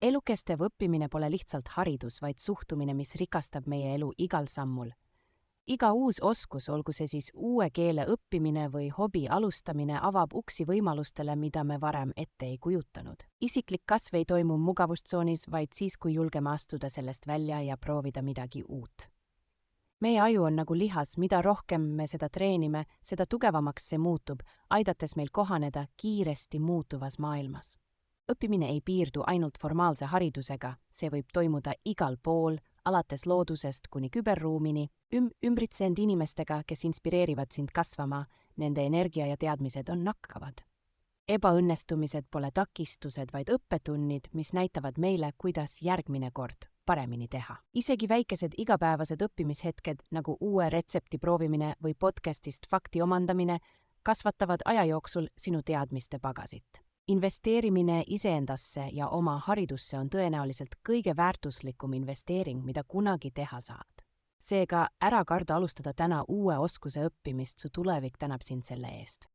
Elukestev õppimine pole lihtsalt haridus, vaid suhtumine, mis rikastab meie elu igal sammul. Iga uus oskus, olgu see siis uue keele õppimine või hobi alustamine, avab uksi võimalustele, mida me varem ette ei kujutanud. Isiklik kasv ei toimu mugavustsoonis, vaid siis, kui julgeme astuda sellest välja ja proovida midagi uut. Meie aju on nagu lihas, mida rohkem me seda treenime, seda tugevamaks see muutub, aidates meil kohaneda kiiresti muutuvas maailmas. Õppimine ei piirdu ainult formaalse haridusega, see võib toimuda igal pool, alates loodusest kuni küberruumini, ümbritse end inimestega, kes inspireerivad sind kasvama, nende energia ja teadmised on nakkavad. Ebaõnnestumised pole takistused, vaid õppetunnid, mis näitavad meile, kuidas järgmine kord paremini teha. Isegi väikesed igapäevased õppimishetked, nagu uue retsepti proovimine või podcastist fakti omandamine, kasvatavad aja jooksul sinu teadmiste pagasit. Investeerimine iseendasse ja oma haridusse on tõenäoliselt kõige väärtuslikum investeering, mida kunagi teha saad. Seega ära karda alustada täna uue oskuse õppimist, su tulevik tänab sind selle eest.